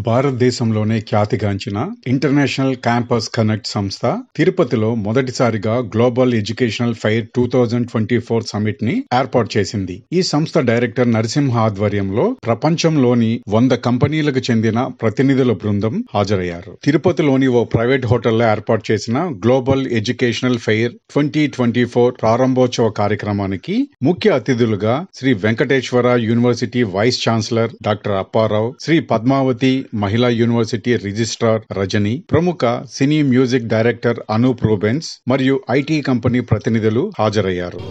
భారతదేశంలోనే ఖ్యాతిగాంచిన international campus connect సంస్థ తిరుపతిలో మొదటిసారిగా గ్లోబల్ ఎడ్యుకేషనల్ ఫెయిర్ 2024 సమిట్ ని ఏర్పాటు చేసింది. ఈ సంస్థ డైరెక్టర్ నరసింహ ఆధ్వర్యంలో ప్రపంచంలోని 100 కంపెనీలకు చెందిన ప్రతినిధుల బృందం హాజరయ్యారు. తిరుపతిలోని ఓ ప్రైవేట్ హోటల్లో ఏర్పాటు చేసిన గ్లోబల్ ఎడ్యుకేషనల్ ఫెయిర్ 2024 ప్రారంభోత్సవ కార్యక్రమానికి ముఖ్య అతిథులుగా Sri Venkateswara university vice chancellor doctor Apparao, Sri Padmavati Mahila university registrar Rajani, ప్రముఖ cine music director Anup Rubens మరియు ఐటీ కంపెనీ ప్రతినిధులు హాజరయ్యారు.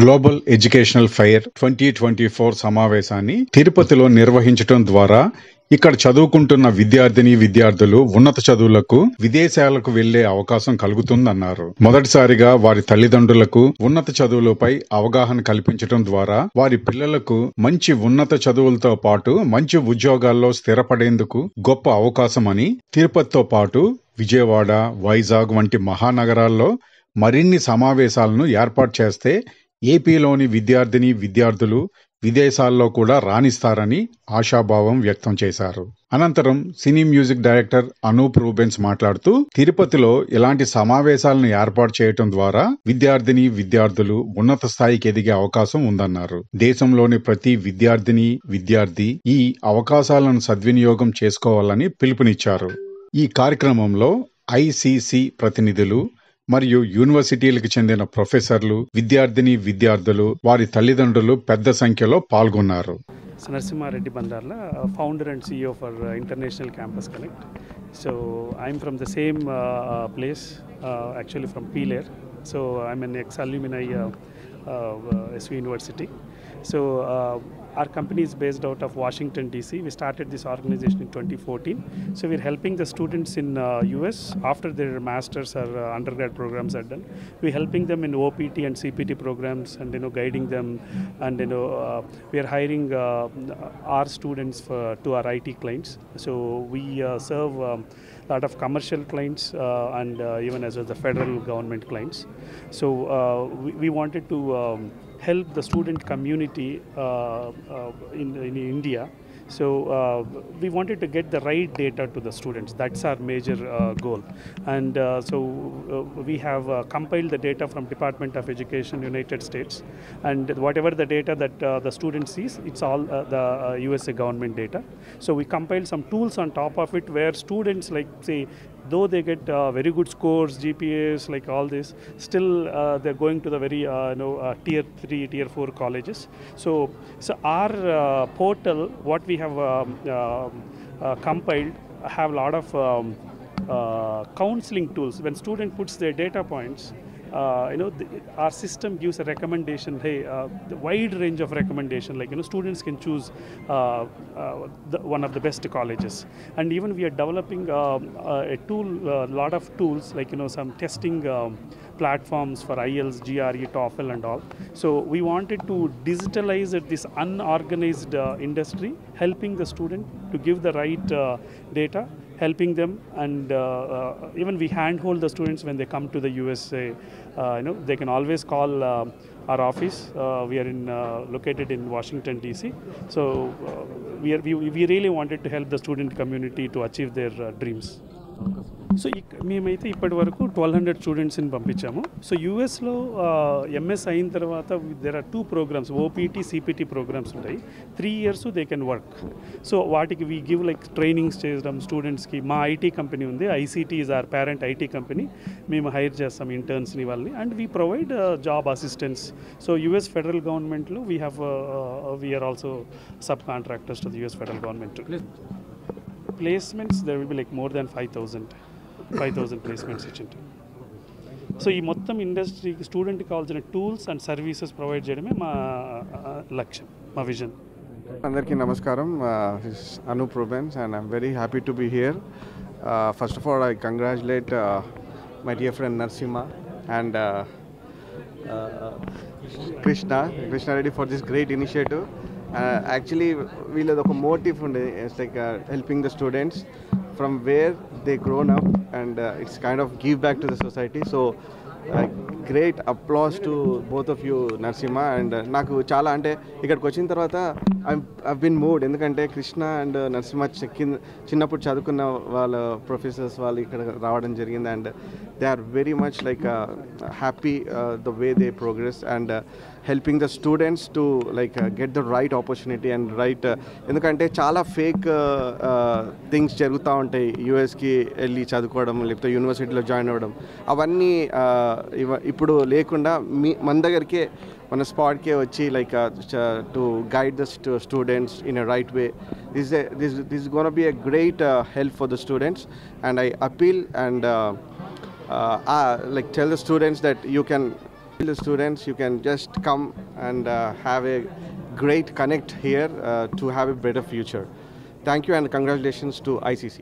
గ్లోబల్ ఎడ్యుకేషనల్ ఫెయిర్ 2024 సమావేశాన్ని తిరుపతిలో నిర్వహించడం ద్వారా ఇక్కడ చదువుకుంటున్న విద్యార్థులు ఉన్నత చదువులకు విదేశాలకు వెళ్లే అవకాశం కలుగుతుందన్నారు. మొదటిసారిగా వారి తల్లిదండ్రులకు ఉన్నత చదువులపై అవగాహన కల్పించడం ద్వారా వారి పిల్లలకు మంచి ఉన్నత చదువులతో పాటు మంచి ఉద్యోగాల్లో స్థిరపడేందుకు గొప్ప అవకాశమని, తిరుపతితో పాటు విజయవాడ, వైజాగ్ వంటి మహానగరాల్లో మరిన్ని సమావేశాలను ఏర్పాటు చేస్తే ఏపీలోని విద్యార్థులు విదేశాల్లో కూడా రాణిస్తారని ఆశాభావం వ్యక్తం చేశారు. అనంతరం సినీ మ్యూజిక్ డైరెక్టర్ అనూప్ రూబెన్స్ మాట్లాడుతూ, తిరుపతిలో ఇలాంటి సమావేశాలను ఏర్పాటు చేయడం ద్వారా విద్యార్థులు ఉన్నత స్థాయికి ఎదిగే అవకాశం ఉందన్నారు. దేశంలోని ప్రతి విద్యార్థి ఈ అవకాశాలను సద్వినియోగం చేసుకోవాలని పిలుపునిచ్చారు. ఈ కార్యక్రమంలో ఐసీసీ ప్రతినిధులు మరియు యూనివర్సిటీలకు చెందిన ప్రొఫెసర్లు, విద్యార్థులు, వారి తల్లిదండ్రులు పెద్ద సంఖ్యలో పాల్గొన్నారు. Narasimha Bandarla, founder and CEO for International Campus Connect. So I'm from the same place, actually from Peelair. So I'm an ex-alumni SV University. So our company is based out of Washington DC. We started this organization in 2014. So we're helping the students in US after their masters or undergrad programs are done. We're helping them in OPT and CPT programs, and guiding them, and we are hiring our students to our IT clients. So we serve a lot of commercial clients and even as well as the federal government clients. So we wanted to help the student community in India. So we wanted to get the right data to the students. That's our major goal. And so we have compiled the data from Department of Education, United States, and whatever the data that the student sees, it's all the USA government data. So we compiled some tools on top of it where students, like say, though they get very good scores, GPAs, like all this, still they're going to the very tier 3, tier 4 colleges. So our portal, what we have compiled, have a lot of counseling tools. When student puts their data points, our system gives a recommendation. The wide range of recommendation, like students can choose one of the best colleges. And even we are developing a tool, lot of tools, like some testing platforms for IELTS, GRE, TOEFL and all. So we wanted to digitalize this unorganized industry, helping the student to give the right data, helping them, and even we handhold the students when they come to the USA. They can always call our office. We are located in Washington DC. So we really wanted to help the student community to achieve their dreams. So మేమైతే ఇప్పటి వరకు 1200 స్టూడెంట్స్ని పంపించాము. So యూఎస్లో MS అయిన తర్వాత there are 2 programmes, OPT, CPT programmes ఉంటాయి. 3 years they can work. So వాటికి we give like trainings చేయడం స్టూడెంట్స్కి. మా ఐటీ కంపెనీ ఉంది, ICT is our parent IT company. మేము హైర్ చేస్తాం ఇంటర్న్స్ని వాళ్ళని, and we provide job assistance. So US federal గవర్నమెంట్లో we are also subcontractors to the US federal government. Placements, there will be like more than 5,000 placements each. So ఈ మొత్తం ఇండస్ట్రీకి స్టూడెంట్కి కావాల్సిన టూల్స్ అండ్ సర్వీసెస్ ప్రొవైడ్ చేయడమే మా లక్ష్యం, మా విజన్. అందరికీ నమస్కారం. Anup Rubens and I'm very happy to be here. First of all, I congratulate my dear friend Narsimha and Krishna Reddy for this great initiative. Actually, వీళ్ళది ఒక motive ఉండే, it's like helping the students from where they grown up and it's kind of give back to the society. So great applause to both of you, Narsimha. And నాకు చాలా అంటే ఇక్కడికి వచ్చిన తర్వాత I've been moved, ఎందుకంటే Krishna and Narasimha చిన్నప్పుడు చదువుకున్న వాళ్ళ ప్రొఫెసర్స్ వాళ్ళు ఇక్కడ రావడం జరిగింది. And they are very much like happy the way they progress and helping the students to like get the right opportunity and right, ఎందుకంటే చాలా ఫేక్ థింగ్స్ జరుగుతూ ఉంటాయి యూఎస్కి వెళ్ళి చదువుకోవడం లేకపోతే యూనివర్సిటీలో జాయిన్ అవ్వడం, అవన్నీ ఇప్పుడు లేకుండా మన దగ్గరికే మన స్పాట్కే వచ్చి like to guide the students in a right way. This is going to be a great help for the students, and I appeal and like tell the students that you can just come and have a great connect here to have a better future. Thank you and congratulations to ICC.